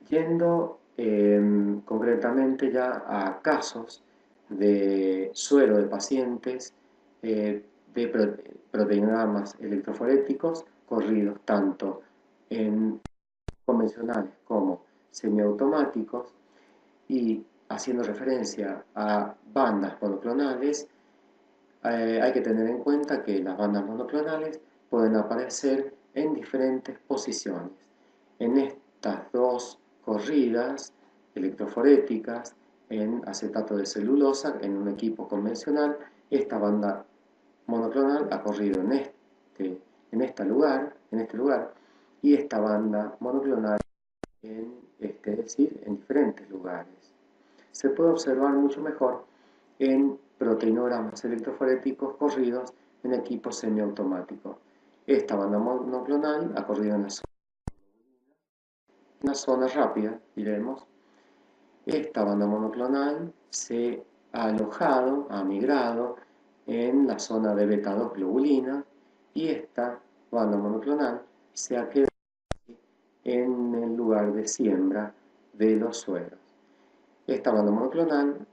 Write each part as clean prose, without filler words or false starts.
Yendo concretamente ya a casos de suero de pacientes de proteinogramas electroforéticos corridos tanto en convencionales como semiautomáticos y haciendo referencia a bandas monoclonales, hay que tener en cuenta que las bandas monoclonales pueden aparecer en diferentes posiciones. En estas dos corridas electroforéticas en acetato de celulosa en un equipo convencional, esta banda monoclonal ha corrido en este lugar y esta banda monoclonal es decir, en diferentes lugares. Se puede observar mucho mejor en proteinogramas electroforéticos corridos en equipos semiautomáticos. Esta banda monoclonal ha corrido en la zona rápida, diremos. Esta banda monoclonal se ha alojado, ha migrado en la zona de beta-2 globulina y esta banda monoclonal se ha quedado en el lugar de siembra de los sueros. Esta banda monoclonal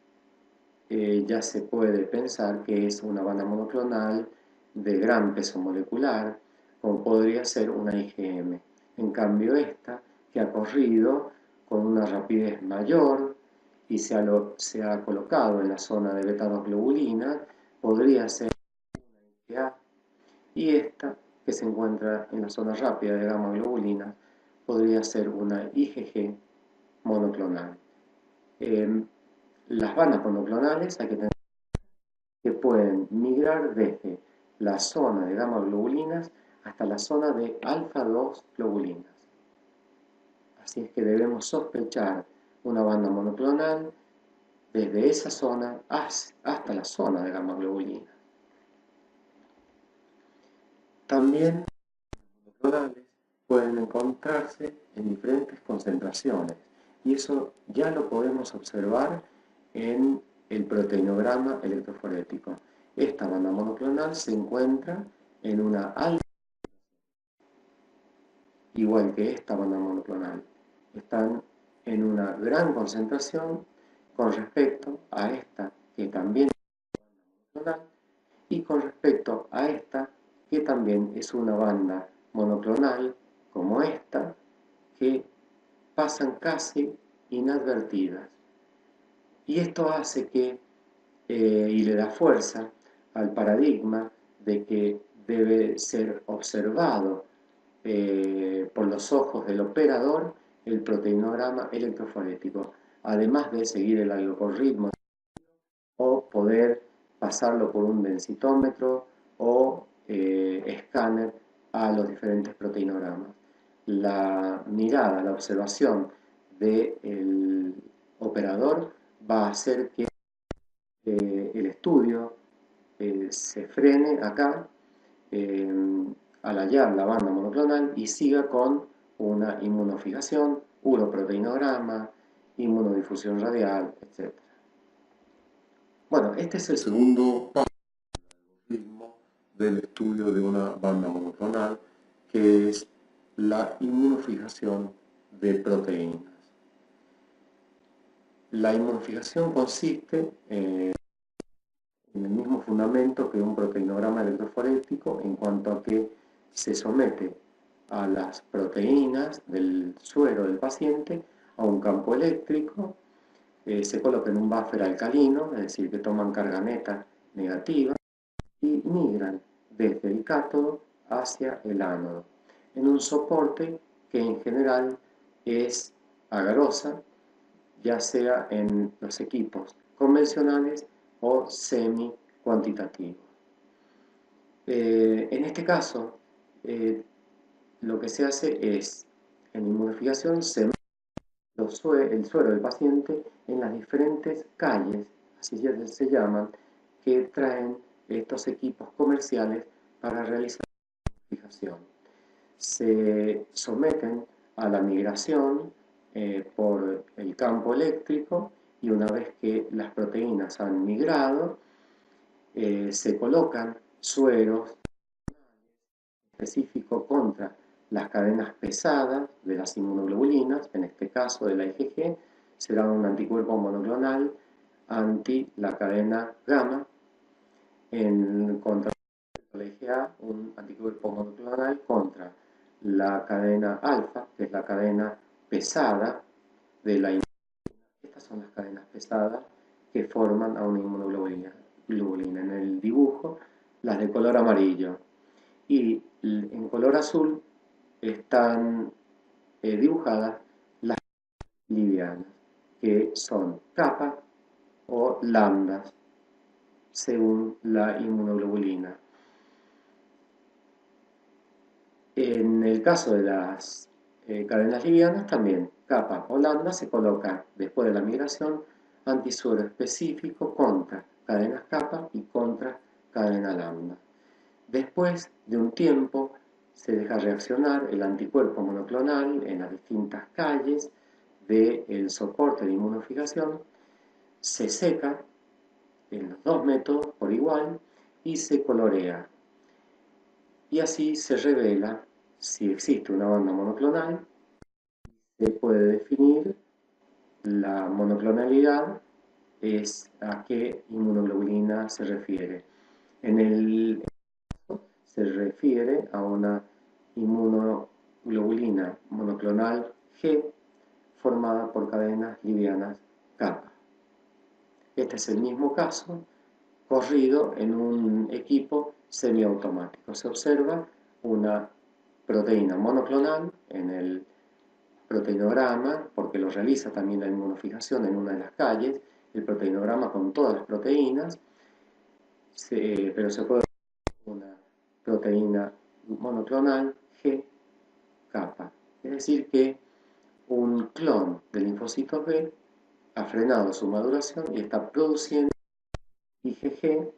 ya se puede pensar que es una banda monoclonal de gran peso molecular, como podría ser una IgM. En cambio esta, que ha corrido con una rapidez mayor y se ha colocado en la zona de beta-2 globulina, podría ser una IgA. Y esta, que se encuentra en la zona rápida de gamma globulina, podría ser una IgG monoclonal. Las bandas monoclonales hay que tener que pueden migrar desde la zona de gamma globulinas hasta la zona de alfa-2 globulinas. Así es que debemos sospechar una banda monoclonal desde esa zona hasta la zona de gamma globulina. También los monoclonales pueden encontrarse en diferentes concentraciones y eso ya lo podemos observar en el proteinograma electroforético. Esta banda monoclonal se encuentra en una alta, igual que esta banda monoclonal. Están en una gran concentración con respecto a esta que también es una banda monoclonal y con respecto a esta que también es una banda monoclonal como esta que pasan casi inadvertidas. Y esto hace que y le da fuerza al paradigma de que debe ser observado por los ojos del operador el proteinograma electroforético, además de seguir el algoritmo o poder pasarlo por un densitómetro o escáner a los diferentes proteinogramas. La mirada, la observación del operador va a hacer que el estudio se frene acá al hallar la banda monoclonal y siga con una inmunofijación, uroproteinograma, inmunodifusión radial, etc. Bueno, este es el segundo paso del estudio de una banda monoclonal, que es la inmunofijación de proteínas. La inmunofijación consiste en el mismo fundamento que un proteinograma electroforético en cuanto a que se somete a las proteínas del suero del paciente a un campo eléctrico, se coloca en un buffer alcalino, es decir, que toman carga neta negativa, y migran desde el cátodo hacia el ánodo, en un soporte que en general es agarosa, ya sea en los equipos convencionales o semi-cuantitativos. En este caso, lo que se hace es, en inmunofijación, se mete el suero del paciente en las diferentes calles, así se llaman, que traen estos equipos comerciales para realizar la inmunofijación. Se someten a la migración por el campo eléctrico y una vez que las proteínas han migrado, se colocan sueros específicos contra las cadenas pesadas de las inmunoglobulinas, en este caso de la IgG, será un anticuerpo monoclonal anti la cadena gamma, en contra la IgA, un anticuerpo monoclonal contra la cadena alfa, que es la cadena pesada de la inmunoglobulina. Estas son las cadenas pesadas que forman a una inmunoglobulina. En el dibujo, las de color amarillo. Y en color azul están dibujadas las livianas, que son kappa o lambdas, según la inmunoglobulina. En el caso de las cadenas livianas, también kappa o lambda se coloca después de la migración antisuero específico contra cadenas kappa y contra cadena lambda. Después de un tiempo se deja reaccionar el anticuerpo monoclonal en las distintas calles del soporte de inmunofijación, se seca en los dos métodos por igual y se colorea. Y así se revela si existe una banda monoclonal. Se puede definir la monoclonalidad, es a qué inmunoglobulina se refiere. En el se refiere a una inmunoglobulina monoclonal G formada por cadenas livianas kappa. Este es el mismo caso corrido en un equipo semiautomático. Se observa una proteína monoclonal en el proteinograma, porque lo realiza también la inmunofijación en una de las calles, el proteinograma con todas las proteínas, pero se puede ver una proteína monoclonal G kappa. Es decir que un clon de linfocitos B ha frenado su maduración y está produciendo IgG,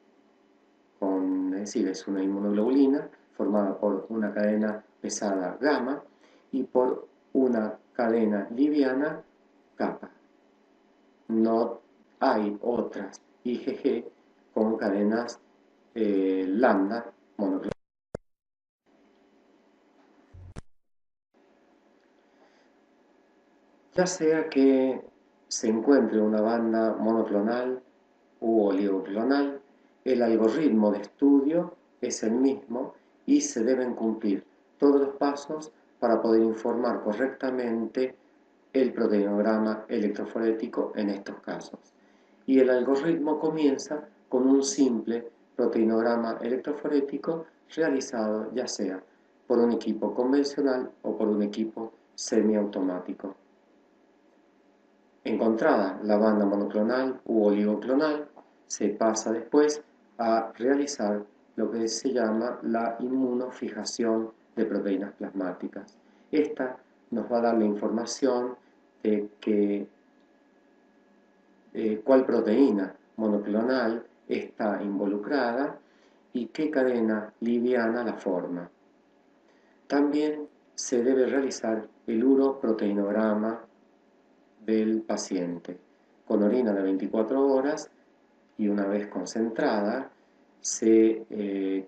es decir, es una inmunoglobulina formada por una cadena pesada gamma y por una cadena liviana kappa. No hay otras IgG con cadenas lambda monoclonales. Ya sea que se encuentre una banda monoclonal u oligoclonal, el algoritmo de estudio es el mismo y se deben cumplir todos los pasos para poder informar correctamente el proteinograma electroforético en estos casos. Y el algoritmo comienza con un simple proteinograma electroforético realizado ya sea por un equipo convencional o por un equipo semiautomático. Encontrada la banda monoclonal u oligoclonal, se pasa después a realizar lo que se llama la inmunofijación de proteínas plasmáticas. Esta nos va a dar la información de cuál proteína monoclonal está involucrada y qué cadena liviana la forma. También se debe realizar el uroproteinograma del paciente con orina de 24 horas y una vez concentrada se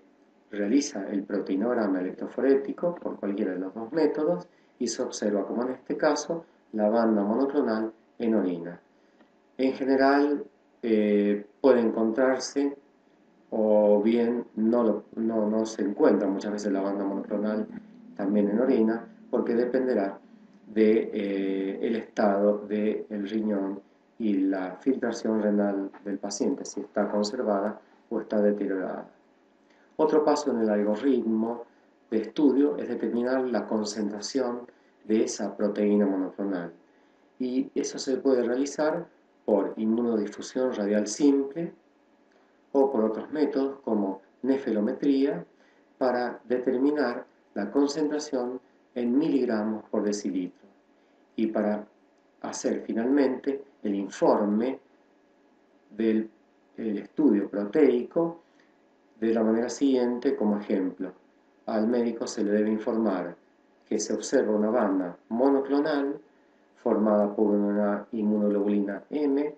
realiza el proteinograma electroforético por cualquiera de los dos métodos y se observa, como en este caso, la banda monoclonal en orina. En general puede encontrarse o bien no se encuentra muchas veces la banda monoclonal también en orina, porque dependerá del estado del riñón y la filtración renal del paciente, si está conservada o está deteriorada. Otro paso en el algoritmo de estudio es determinar la concentración de esa proteína monoclonal. Y eso se puede realizar por inmunodifusión radial simple o por otros métodos como nefelometría para determinar la concentración en miligramos por decilitro y para hacer finalmente el informe del estudio proteico de la manera siguiente. Como ejemplo, al médico se le debe informar que se observa una banda monoclonal formada por una inmunoglobulina M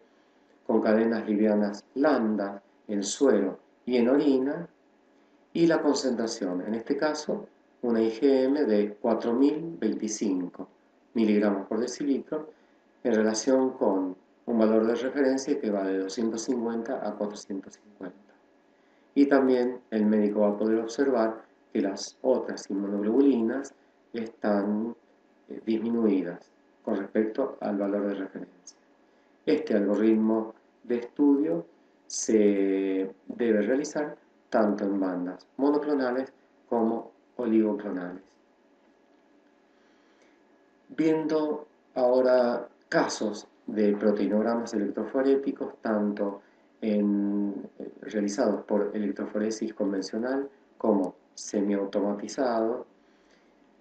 con cadenas livianas lambda en suero y en orina, y la concentración, en este caso una IgM de 4025 miligramos por decilitro en relación con un valor de referencia que va de 250 a 450. Y también el médico va a poder observar que las otras inmunoglobulinas están disminuidas con respecto al valor de referencia. Este algoritmo de estudio se debe realizar tanto en bandas monoclonales como oligoclonales. Viendo ahora casos de proteinogramas electroforéticos, tanto realizados por electroforesis convencional como semiautomatizado,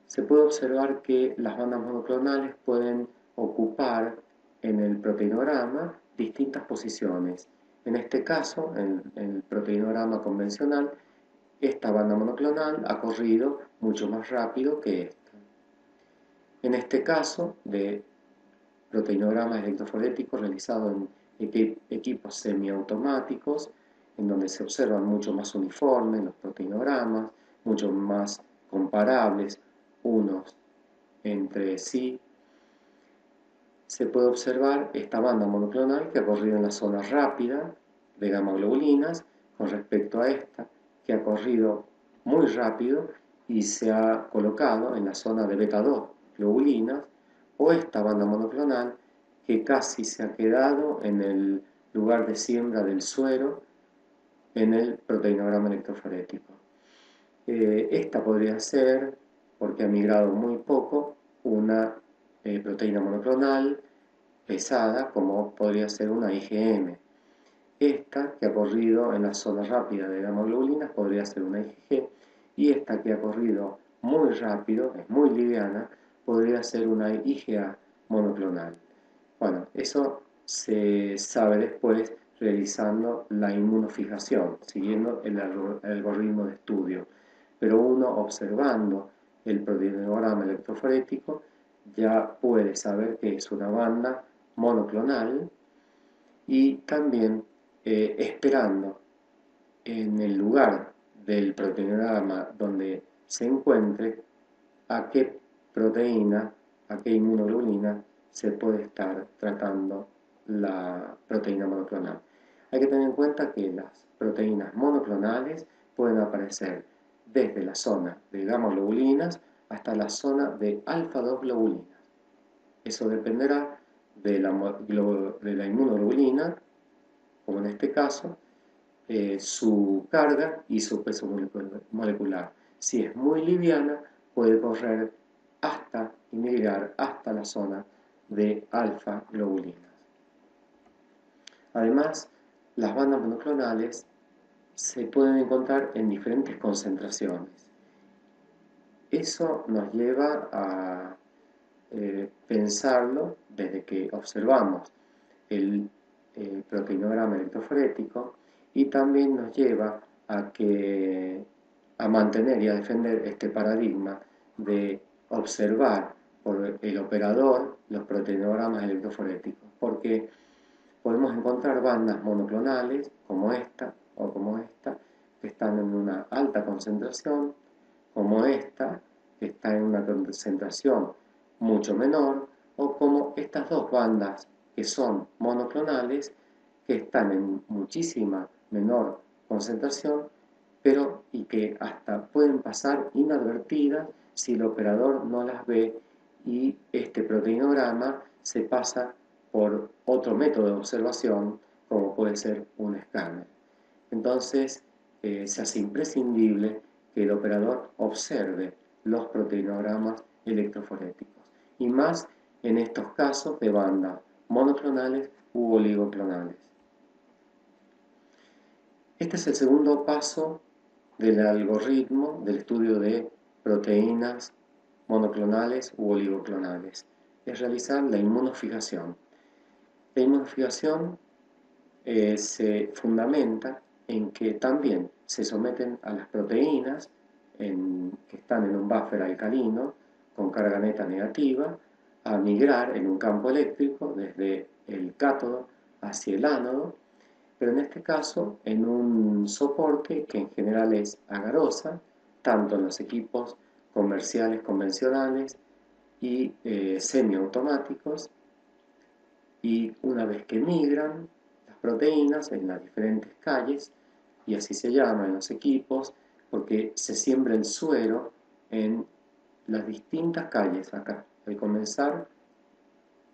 se puede observar que las bandas monoclonales pueden ocupar en el proteinograma distintas posiciones. En este caso, en el proteinograma convencional, esta banda monoclonal ha corrido mucho más rápido que esta. En este caso de proteinograma electroforético realizado en equipos semiautomáticos, en donde se observan mucho más uniformes los proteinogramas, mucho más comparables unos entre sí, se puede observar esta banda monoclonal que ha corrido en la zona rápida de gamma globulinas con respecto a esta que ha corrido muy rápido y se ha colocado en la zona de beta 2 globulinas, o esta banda monoclonal que casi se ha quedado en el lugar de siembra del suero en el proteinograma electroforético. Esta podría ser, porque ha migrado muy poco, una proteína monoclonal pesada, como podría ser una IgM. Esta, que ha corrido en la zona rápida de gamma globulinas, podría ser una IgG, y esta que ha corrido muy rápido, es muy liviana, podría ser una IgA monoclonal. Bueno, eso se sabe después realizando la inmunofijación, siguiendo el algoritmo de estudio. Pero uno observando el proteinograma electroforético ya puede saber que es una banda monoclonal y también esperando en el lugar del proteinograma donde se encuentre a qué proteína, a qué inmunoglobulina se puede estar tratando la proteína monoclonal. Hay que tener en cuenta que las proteínas monoclonales pueden aparecer desde la zona de gamma globulinas hasta la zona de alfa 2 globulinas. Eso dependerá de la inmunoglobulina, como en este caso, su carga y su peso molecular. Si es muy liviana, puede correr hasta y migrar hasta la zona de alfa globulinas. Además, las bandas monoclonales se pueden encontrar en diferentes concentraciones. Eso nos lleva a pensarlo desde que observamos el proteinograma electroforético, y también nos lleva a mantener y a defender este paradigma de observar por el operador los proteinogramas electroforéticos, porque podemos encontrar bandas monoclonales como esta o como esta, que están en una alta concentración, como esta, que está en una concentración mucho menor, o como estas dos bandas que son monoclonales, que están en muchísima menor concentración, pero y que hasta pueden pasar inadvertidas si el operador no las ve y este proteinograma se pasa por otro método de observación, como puede ser un escáner. Entonces, se hace imprescindible que el operador observe los proteinogramas electroforéticos, y más en estos casos de bandas monoclonales u oligoclonales. Este es el segundo paso del algoritmo del estudio de proteínas monoclonales u oligoclonales, es realizar la inmunofijación. La inmunofijación se fundamenta en que también se someten a las proteínas que están en un buffer alcalino con carga neta negativa a migrar en un campo eléctrico desde el cátodo hacia el ánodo, pero en este caso en un soporte que en general es agarosa, tanto en los equipos comerciales, convencionales y semiautomáticos, y una vez que migran las proteínas en las diferentes calles, y así se llaman los equipos, porque se siembra el suero en las distintas calles acá. Al comenzar,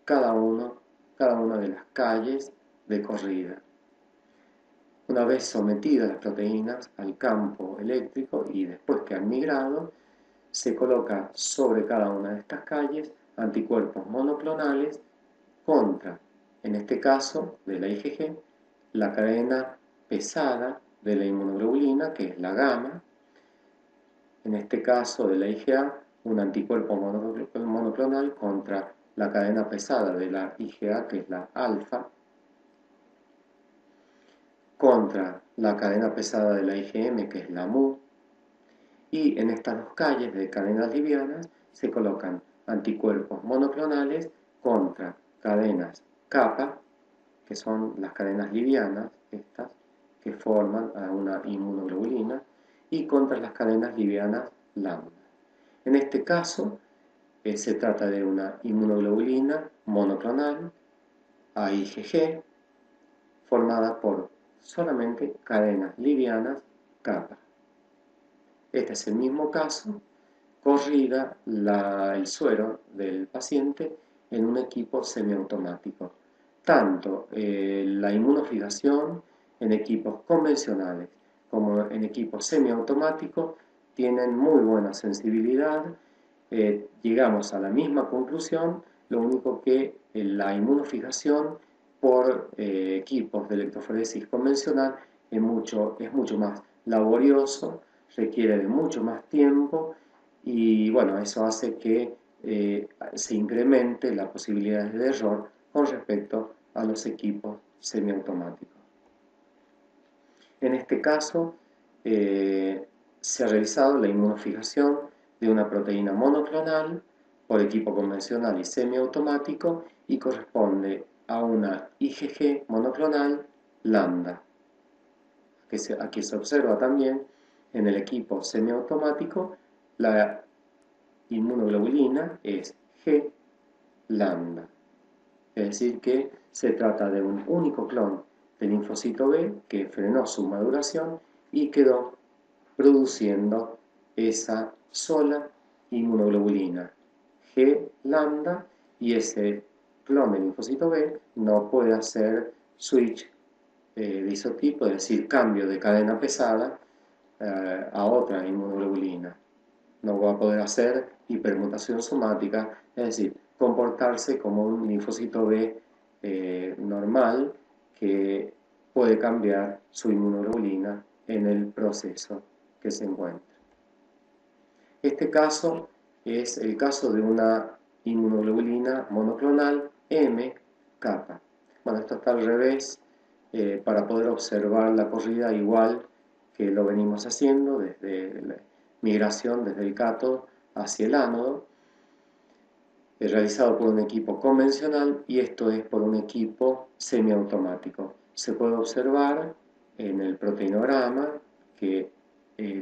cada una de las calles de corrida. Una vez sometidas las proteínas al campo eléctrico y después que han migrado, se coloca sobre cada una de estas calles anticuerpos monoclonales contra, en este caso de la IgG, la cadena pesada de la inmunoglobulina, que es la gamma, en este caso de la IgA, un anticuerpo monoclonal contra la cadena pesada de la IgA, que es la alfa, contra la cadena pesada de la IgM, que es la mu, y en estas dos calles de cadenas livianas se colocan anticuerpos monoclonales contra cadenas kappa, que son las cadenas livianas, estas, que forman a una inmunoglobulina, y contra las cadenas livianas lambda. En este caso, se trata de una inmunoglobulina monoclonal, AIgG, formada por solamente cadenas livianas kappa. Este es el mismo caso, corrida el suero del paciente en un equipo semiautomático. Tanto la inmunofijación en equipos convencionales como en equipos semiautomáticos tienen muy buena sensibilidad. Llegamos a la misma conclusión, lo único que la inmunofijación por equipos de electroforesis convencional es mucho más laborioso, requiere de mucho más tiempo y bueno, eso hace que se incremente la posibilidad de error con respecto a los equipos semiautomáticos. En este caso, se ha realizado la inmunofijación de una proteína monoclonal por equipo convencional y semiautomático y corresponde a una IgG monoclonal lambda. Aquí se observa también en el equipo semiautomático la inmunoglobulina es G lambda. Es decir, que se trata de un único clon del linfocito B que frenó su maduración y quedó produciendo esa sola inmunoglobulina G lambda, y ese clon del linfocito B no puede hacer switch de isotipo, es decir, cambio de cadena pesada a otra inmunoglobulina. No va a poder hacer hipermutación somática, es decir, comportarse como un linfocito B normal que puede cambiar su inmunoglobulina en el proceso que se encuentra. Este caso es el caso de una inmunoglobulina monoclonal M-kappa. Bueno, esto está al revés para poder observar la corrida igual que lo venimos haciendo desde la migración desde el cátodo hacia el ánodo, realizado por un equipo convencional, y esto es por un equipo semiautomático. Se puede observar en el proteinograma que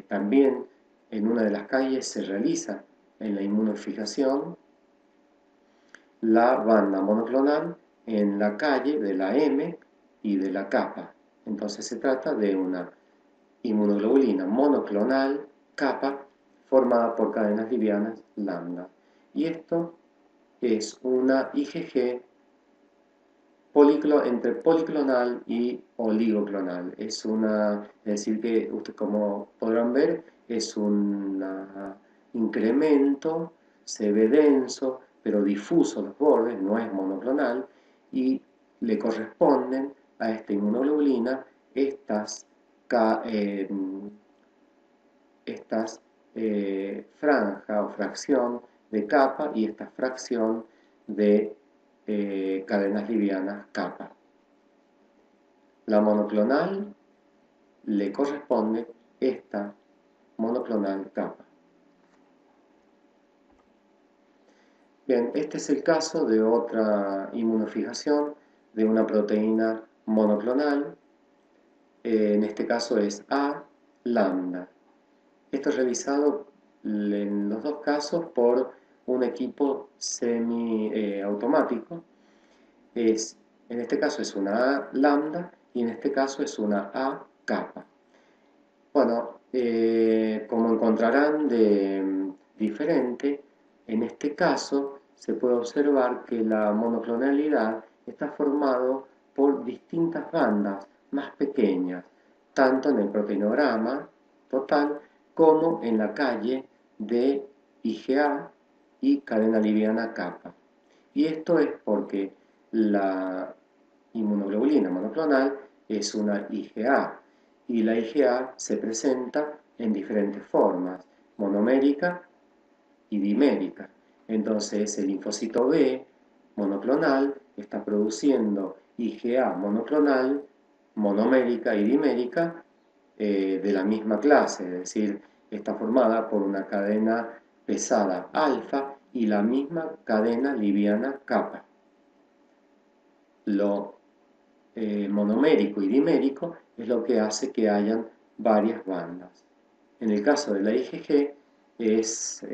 también en una de las calles se realiza en la inmunofijación la banda monoclonal en la calle de la M y de la kappa. Entonces se trata de una inmunoglobulina monoclonal kappa formada por cadenas livianas lambda. Y esto es una IgG entre policlonal y oligoclonal. Es decir que ustedes, como podrán ver, es un incremento, se ve denso, pero difuso los bordes, no es monoclonal, y le corresponden a esta inmunoglobulina estas franja o fracción de kappa y esta fracción de cadenas livianas kappa. La monoclonal le corresponde esta monoclonal kappa. Bien, este es el caso de otra inmunofijación de una proteína monoclonal. En este caso es A lambda. Esto es realizado en los dos casos por un equipo semi-automático. En este caso es una A lambda y en este caso es una A kappa. Bueno, como encontrarán de diferente, en este caso se puede observar que la monoclonalidad está formado por distintas bandas más pequeñas, tanto en el proteinograma total como en la calle de IgA y cadena liviana kappa. Y esto es porque la inmunoglobulina monoclonal es una IgA y la IgA se presenta en diferentes formas, monomérica y dimérica. Entonces el linfocito B monoclonal está produciendo IgA monoclonal, monomérica y dimérica de la misma clase, es decir, está formada por una cadena pesada alfa y la misma cadena liviana kappa. Lo monomérico y dimérico es lo que hace que hayan varias bandas. En el caso de la IgG es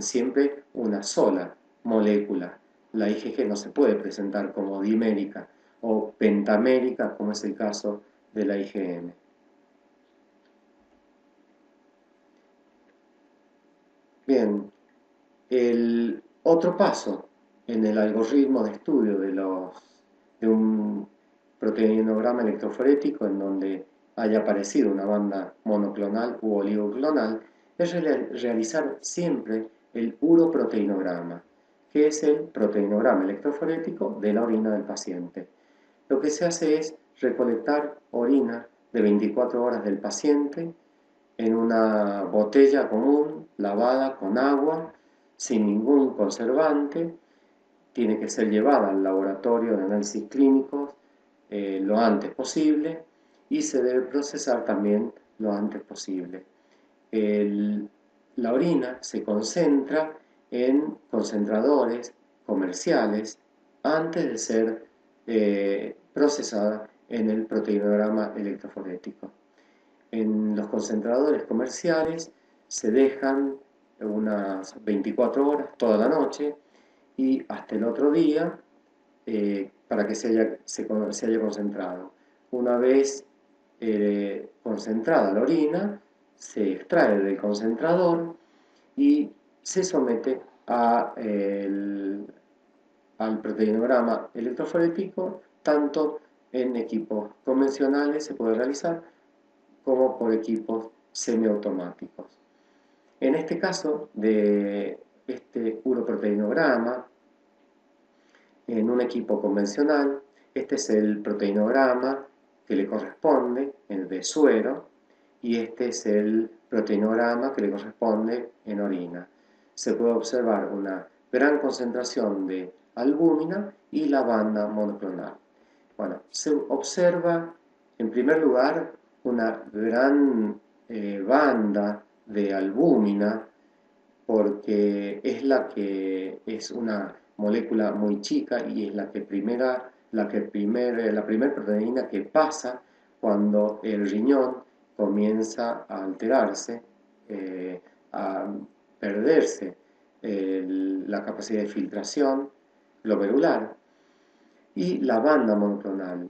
siempre una sola molécula. La IgG no se puede presentar como dimérica o pentamérica, como es el caso de la IgM. Bien, el otro paso en el algoritmo de estudio de un proteinograma electroforético en donde haya aparecido una banda monoclonal u oligoclonal es realizar siempre el uroproteinograma, que es el proteinograma electroforético de la orina del paciente. Lo que se hace es recolectar orina de 24 horas del paciente en una botella común, lavada con agua, sin ningún conservante. Tiene que ser llevada al laboratorio de análisis clínicos lo antes posible y se debe procesar también lo antes posible. La orina se concentra en concentradores comerciales antes de ser procesada en el proteinograma electroforético. En los concentradores comerciales se dejan unas 24 horas toda la noche y hasta el otro día para que se haya concentrado. Una vez concentrada la orina, se extrae del concentrador y se somete al proteinograma electroforético, tanto en equipos convencionales se puede realizar como por equipos semiautomáticos. En este caso de este uroproteinograma, en un equipo convencional, este es el proteinograma que le corresponde, el de suero, y este es el proteinograma que le corresponde en orina. Se puede observar una gran concentración de albúmina y la banda monoclonal. Bueno, se observa en primer lugar una gran banda de albúmina porque es la que es una molécula muy chica y es la primera proteína que pasa cuando el riñón comienza a alterarse, a perderse la capacidad de filtración glomerular. Y la banda monoclonal.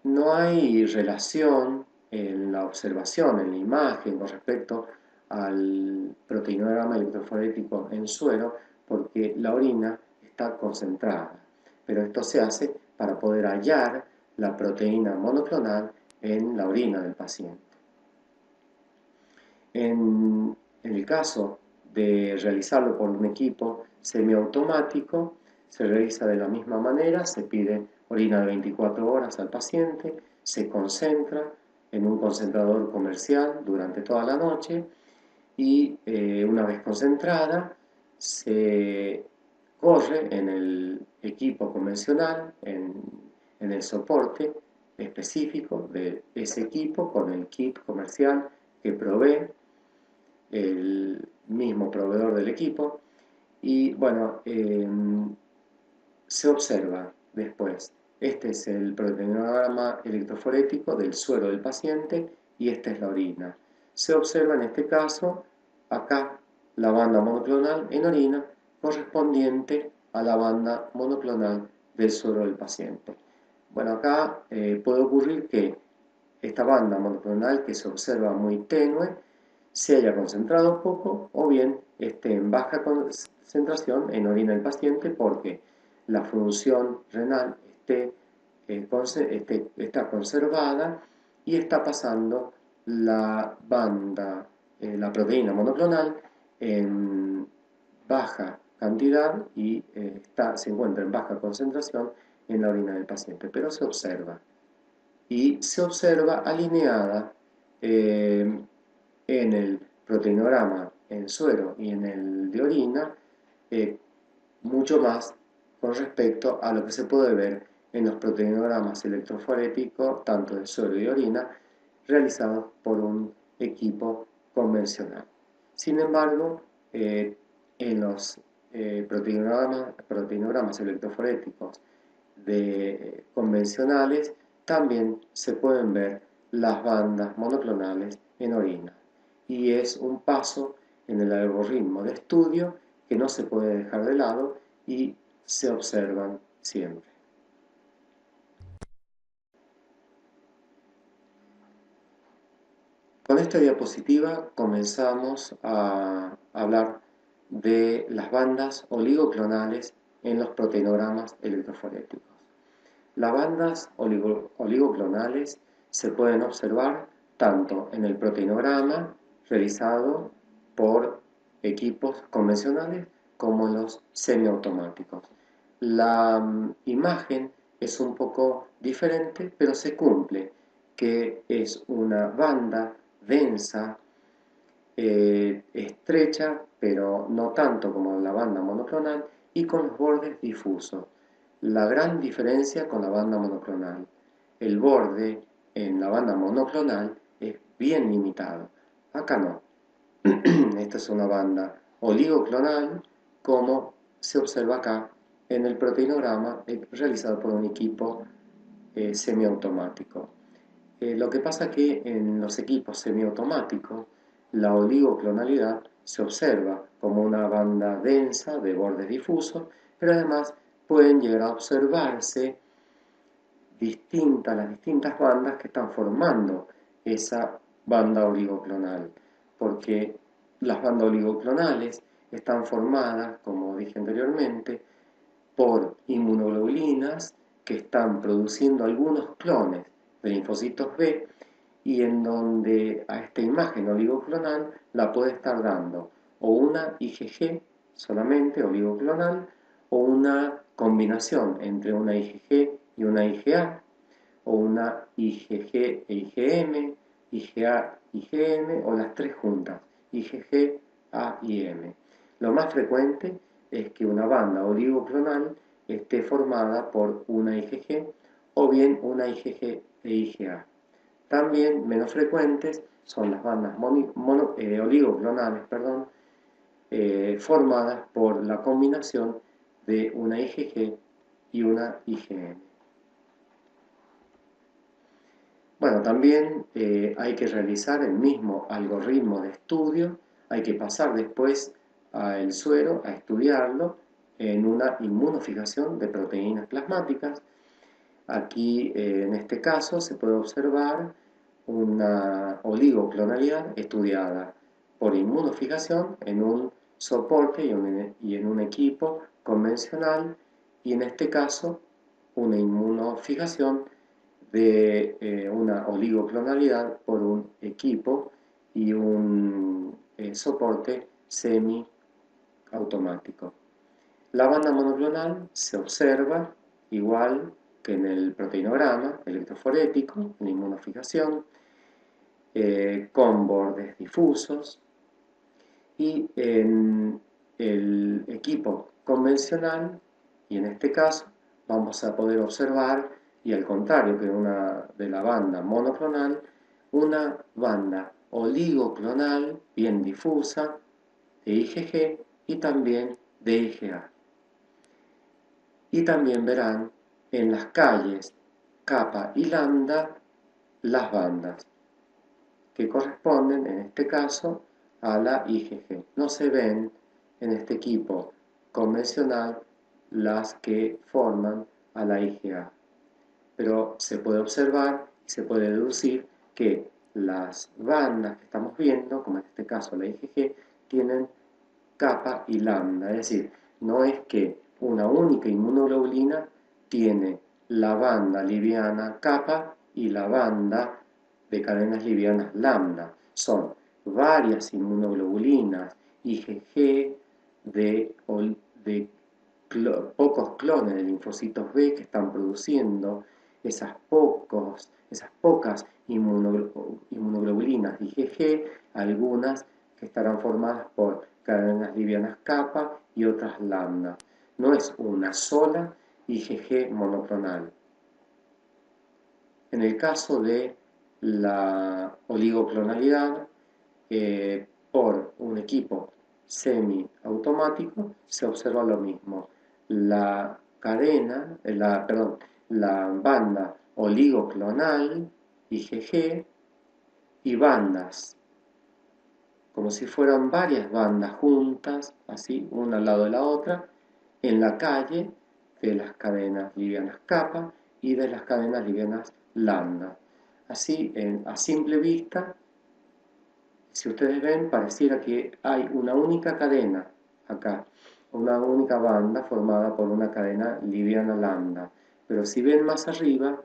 No hay relación en la observación, en la imagen, con respecto al proteinograma electroforético en suero, porque la orina está concentrada. Pero esto se hace para poder hallar la proteína monoclonal en la orina del paciente. En el caso de realizarlo por un equipo semiautomático, se realiza de la misma manera, se pide orina de 24 horas al paciente, se concentra en un concentrador comercial durante toda la noche y una vez concentrada se corre en el equipo convencional, en el soporte específico de ese equipo con el kit comercial que provee el mismo proveedor del equipo y bueno, se observa después. Este es el proteinograma electroforético del suero del paciente y esta es la orina. Se observa en este caso acá la banda monoclonal en orina correspondiente a la banda monoclonal del suero del paciente. Bueno, acá puede ocurrir que esta banda monoclonal, que se observa muy tenue, se haya concentrado poco o bien esté en baja concentración en orina del paciente porque la función renal está conservada y está pasando la banda, la proteína monoclonal en baja cantidad y se encuentra en baja concentración en la orina del paciente, pero se observa. Y se observa alineada en el proteinograma en suero y en el de orina, mucho más con respecto a lo que se puede ver en los proteinogramas electroforéticos, tanto de suero y orina, realizados por un equipo convencional. Sin embargo, en los proteinogramas electroforéticos convencionales también se pueden ver las bandas monoclonales en orina. Y es un paso en el algoritmo de estudio que no se puede dejar de lado y se observan siempre. Con esta diapositiva comenzamos a hablar de las bandas oligoclonales en los proteinogramas electroforéticos. Las bandas oligoclonales se pueden observar tanto en el proteinograma realizado por equipos convencionales como en los semiautomáticos. La imagen es un poco diferente, pero se cumple, que es una banda densa, estrecha, pero no tanto como la banda monoclonal, y con los bordes difusos. La gran diferencia con la banda monoclonal: el borde en la banda monoclonal es bien limitado. Acá no. Esta es una banda oligoclonal, como se observa acá en el proteinograma realizado por un equipo semiautomático. Lo que pasa es que en los equipos semiautomáticos la oligoclonalidad se observa como una banda densa de bordes difusos, pero además pueden llegar a observarse las distintas bandas que están formando esa banda oligoclonal, porque las bandas oligoclonales están formadas, como dije anteriormente, por inmunoglobulinas que están produciendo algunos clones de linfocitos B, y en donde a esta imagen oligoclonal la puede estar dando o una IgG solamente oligoclonal, o una combinación entre una IgG y una IgA, o una IgG e IgM, IgA, IgM, o las tres juntas, IgG, A y M. Lo más frecuente es que una banda oligoclonal esté formada por una IgG o bien una IgG e IgA. También menos frecuentes son las bandas oligoclonales, formadas por la combinación de una IgG y una IgM. Bueno, también hay que realizar el mismo algoritmo de estudio, hay que pasar después al suero a estudiarlo en una inmunofijación de proteínas plasmáticas. Aquí, en este caso, se puede observar una oligoclonalidad estudiada por inmunofijación en un soporte y en un equipo convencional, y en este caso una inmunofijación de una oligoclonalidad por un equipo y un soporte semiautomático. La banda monoclonal se observa igual que en el proteinograma electroforético, en inmunofijación, con bordes difusos, y en el equipo convencional, y en este caso vamos a poder observar, y al contrario que de la banda monoclonal, una banda oligoclonal bien difusa de IgG y también de IgA. Y también verán en las calles kappa y lambda las bandas, que corresponden en este caso a la IgG. No se ven en este equipo convencional las que forman a la IgA, pero se puede observar y se puede deducir que las bandas que estamos viendo, como en este caso la IgG, tienen kappa y lambda, es decir, no es que una única inmunoglobulina tiene la banda liviana kappa y la banda de cadenas livianas lambda. Son varias inmunoglobulinas IgG de pocos clones de linfocitos B que están produciendo esas pocas inmunoglobulinas IgG, algunas que estarán formadas por cadenas livianas kappa y otras lambda. No es una sola IgG monoclonal. En el caso de la oligoclonalidad, por un equipo semiautomático se observa lo mismo. La banda oligoclonal IgG y bandas, como si fueran varias bandas juntas, así, una al lado de la otra, en la calle de las cadenas livianas kappa y de las cadenas livianas lambda. Así, a simple vista, si ustedes ven, pareciera que hay una única cadena acá, una única banda formada por una cadena liviana lambda. Pero si ven más arriba,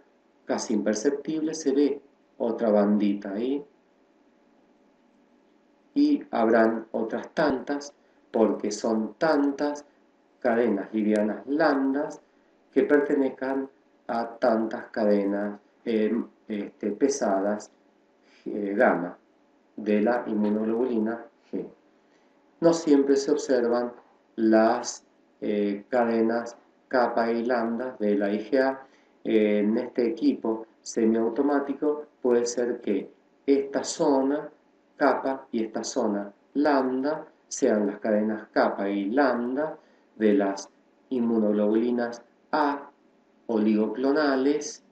casi imperceptible, se ve otra bandita ahí. Y habrán otras tantas, porque son tantas cadenas livianas lambdas que pertenezcan a tantas cadenas pesadas gamma de la inmunoglobulina G. No siempre se observan las cadenas kappa y lambda de la IgA. En este equipo semiautomático puede ser que esta zona kappa y esta zona lambda sean las cadenas kappa y lambda de las inmunoglobulinas A oligoclonales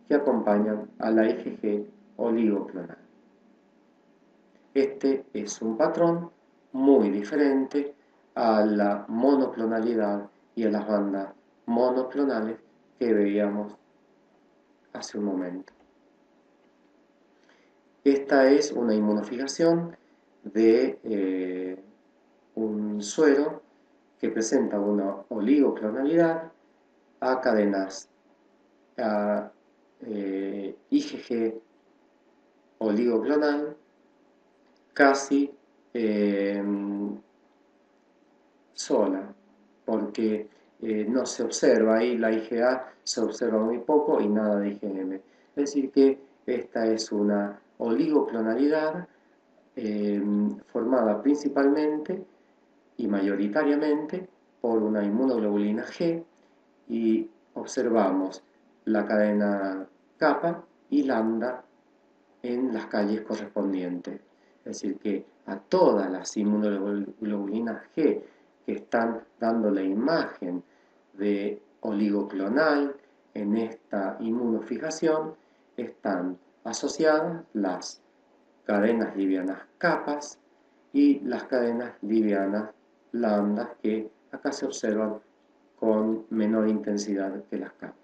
que acompañan a la IgG oligoclonal. Este es un patrón muy diferente a la monoclonalidad y a las bandas monoclonales que veíamos hace un momento. Esta es una inmunofijación de un suero que presenta una oligoclonalidad a cadenas IgG oligoclonal casi sola, porque no se observa ahí la IgA, se observa muy poco y nada de IgM. Es decir que esta es una oligoclonalidad formada principalmente y mayoritariamente por una inmunoglobulina G, y observamos la cadena kappa y lambda en las calles correspondientes. Es decir, que a todas las inmunoglobulinas G que están dando la imagen de oligoclonal en esta inmunofijación están asociadas las cadenas livianas kappas y las cadenas livianas lambdas, que acá se observan con menor intensidad que las kappas.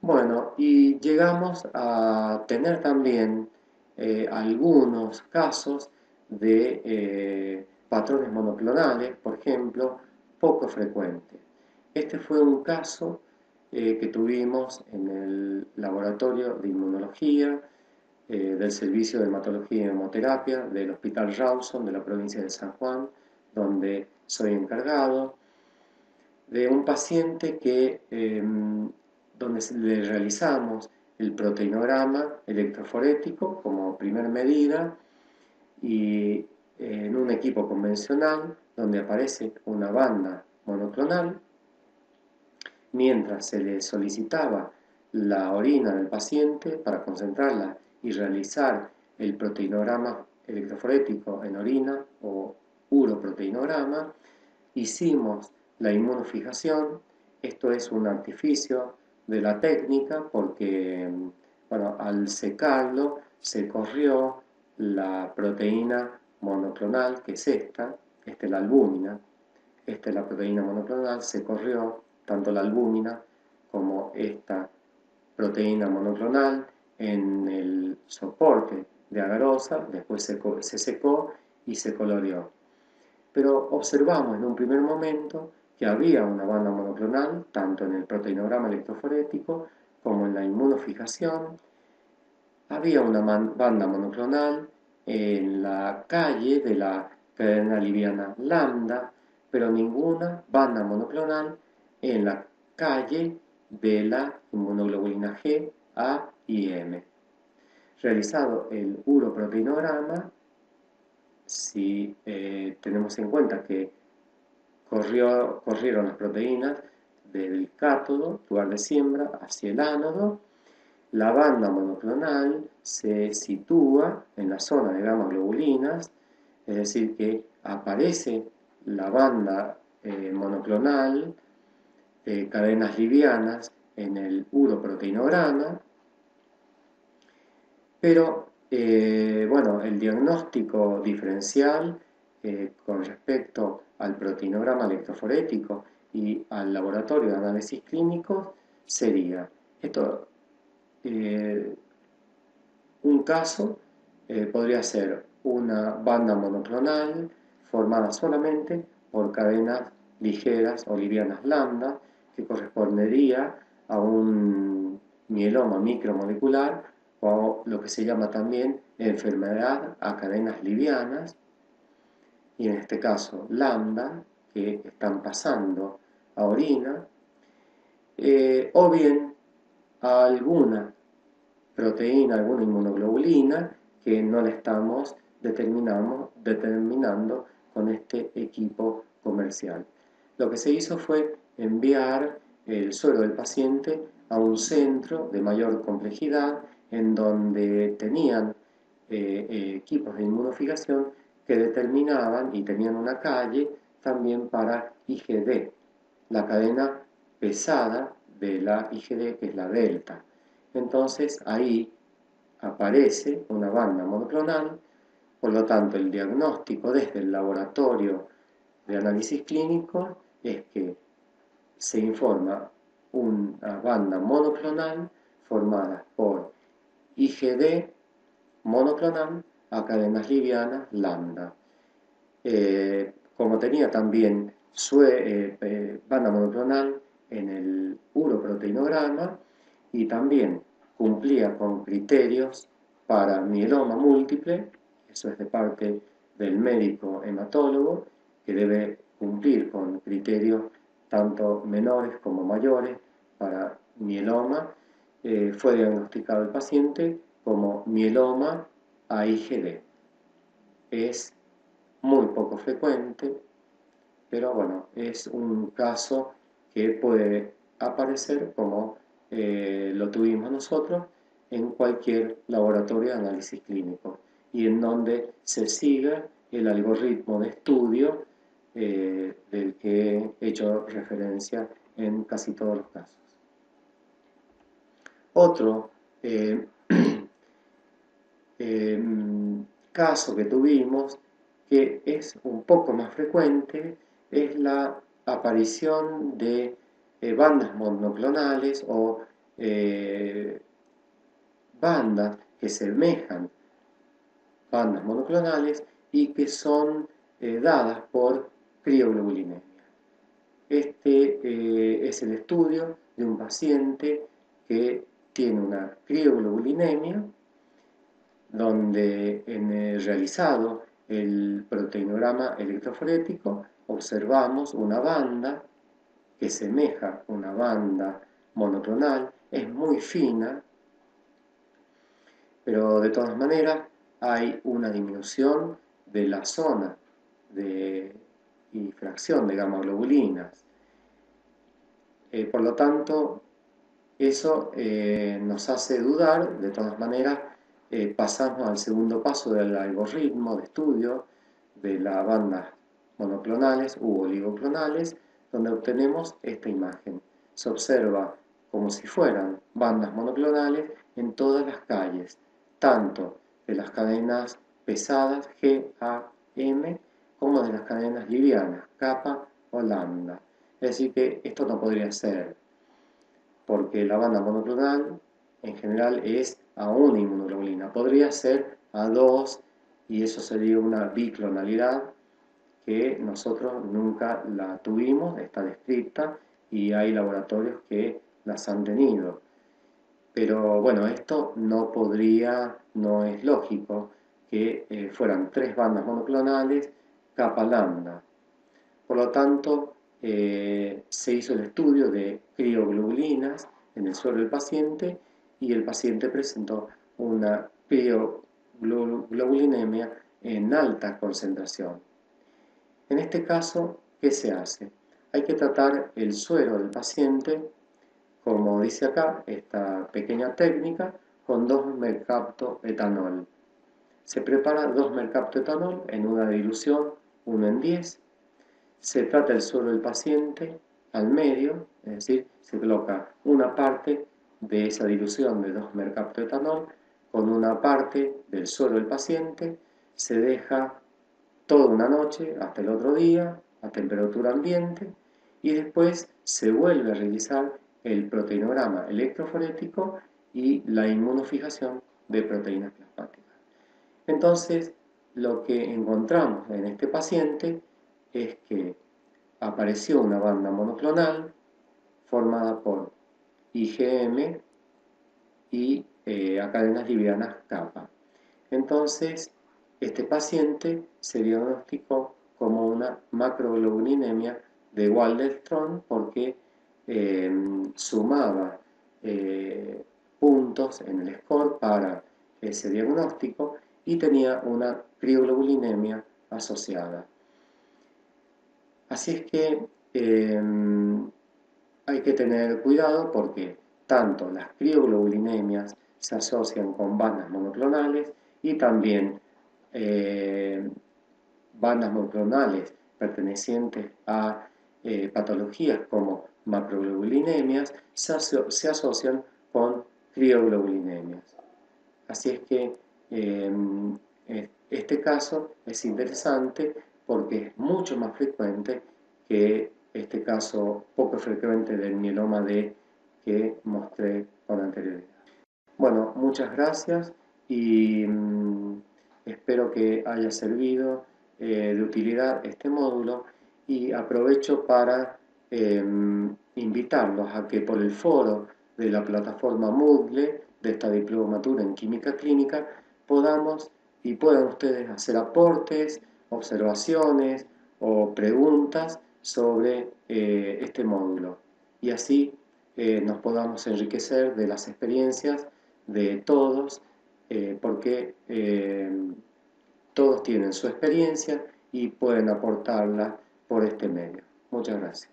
Bueno, y llegamos a tener también algunos casos de patrones monoclonales, por ejemplo, poco frecuentes. Este fue un caso que tuvimos en el laboratorio de inmunología del Servicio de Hematología y Hemoterapia del Hospital Rawson de la provincia de San Juan, donde soy encargado, de un paciente que donde le realizamos el proteinograma electroforético como primer medida, y en un equipo convencional donde aparece una banda monoclonal, mientras se le solicitaba la orina del paciente para concentrarla y realizar el proteinograma electroforético en orina o uroproteinograma, hicimos la inmunofijación. Esto es un artificio de la técnica porque Bueno, al secarlo se corrió la proteína monoclonal, que es esta es la albúmina, esta es la proteína monoclonal, se corrió tanto la albúmina como esta proteína monoclonal en el soporte de agarosa, después se secó y se coloreó. Pero observamos en un primer momento que había una banda monoclonal, tanto en el proteinograma electroforético como en la inmunofijación. Había una banda monoclonal en la calle de la cadena liviana lambda, pero ninguna banda monoclonal en la calle de la inmunoglobulina G, A y M. Realizado el uroproteinograma, si tenemos en cuenta que corrieron las proteínas del cátodo, lugar de siembra, hacia el ánodo, la banda monoclonal se sitúa en la zona de gamma globulinas, es decir, que aparece la banda monoclonal de cadenas livianas en el uroproteinograma, pero bueno, el diagnóstico diferencial con respecto al proteinograma electroforético y al laboratorio de análisis clínicos sería esto. Un caso podría ser una banda monoclonal formada solamente por cadenas ligeras o livianas lambda, que correspondería a un mieloma micromolecular o lo que se llama también enfermedad a cadenas livianas, y en este caso lambda, que están pasando a orina, o bien a alguna proteína, alguna inmunoglobulina que no la estamos determinando con este equipo comercial. Lo que se hizo fue enviar el suero del paciente a un centro de mayor complejidad en donde tenían equipos de inmunofijación que determinaban y tenían una calle también para IgD, la cadena pesada de la IgD, que es la delta. Entonces ahí aparece una banda monoclonal, por lo tanto el diagnóstico desde el laboratorio de análisis clínico es que se informa una banda monoclonal formada por IgD monoclonal a cadenas livianas lambda. Como tenía también banda monoclonal en el uroproteinograma y también cumplía con criterios para mieloma múltiple, eso es de parte del médico hematólogo, que debe cumplir con criterios tanto menores como mayores para mieloma. Fue diagnosticado el paciente como mieloma AIGD. Es muy poco frecuente, pero bueno, es un caso que puede aparecer como lo tuvimos nosotros en cualquier laboratorio de análisis clínico y en donde se siga el algoritmo de estudio del que he hecho referencia en casi todos los casos. Otro caso que tuvimos, que es un poco más frecuente, es la aparición de bandas monoclonales o bandas que semejan bandas monoclonales y que son dadas por crioglobulinemia. Este es el estudio de un paciente que tiene una crioglobulinemia, donde en el realizado el proteinograma electroforético observamos una banda que semeja una banda monoclonal, es muy fina, pero de todas maneras hay una disminución de la zona y fracción de gamma globulinas. Por lo tanto, eso nos hace dudar. De todas maneras, pasamos al segundo paso del algoritmo de estudio de las bandas monoclonales u oligoclonales, donde obtenemos esta imagen. Se observa como si fueran bandas monoclonales en todas las calles, tanto de las cadenas pesadas G, A, M, como de las cadenas livianas, kappa o lambda. Es decir que esto no podría ser, porque la banda monoclonal en general es a una inmunoglobulina. Podría ser a dos, y eso sería una biclonalidad, que nosotros nunca la tuvimos, está descrita, y hay laboratorios que las han tenido. Pero bueno, esto no podría, no es lógico que fueran tres bandas monoclonales kappa lambda. Por lo tanto, se hizo el estudio de crioglobulinas en el suero del paciente y el paciente presentó una crioglobulinemia en alta concentración. En este caso, ¿qué se hace? Hay que tratar el suero del paciente, como dice acá, esta pequeña técnica, con 2-mercaptoetanol. Se prepara 2-mercaptoetanol en una dilución 1 en 10. Se trata el suero del paciente al medio, es decir, se coloca una parte de esa dilución de 2-mercaptoetanol con una parte del suero del paciente, se deja toda una noche hasta el otro día a temperatura ambiente y después se vuelve a realizar el proteinograma electroforético y la inmunofijación de proteínas plasmáticas. Entonces, lo que encontramos en este paciente es que apareció una banda monoclonal formada por IgM y a cadenas livianas kappa. Entonces, este paciente se diagnosticó como una macroglobulinemia de Waldenström porque sumaba puntos en el score para ese diagnóstico y tenía una crioglobulinemia asociada. Así es que hay que tener cuidado porque tanto las crioglobulinemias se asocian con bandas monoclonales y también bandas monoclonales pertenecientes a patologías como macroglobulinemias se asocian con crioglobulinemias. Así es que este caso es interesante porque es mucho más frecuente que este caso poco frecuente del mieloma D que mostré con anterioridad. Bueno, muchas gracias y espero que haya servido de utilidad este módulo y aprovecho para invitarlos a que por el foro de la plataforma Moodle de esta diplomatura en química clínica podamos y puedan ustedes hacer aportes, observaciones o preguntas sobre este módulo y así nos podamos enriquecer de las experiencias de todos porque todos tienen su experiencia y pueden aportarla por este medio. Muchas gracias.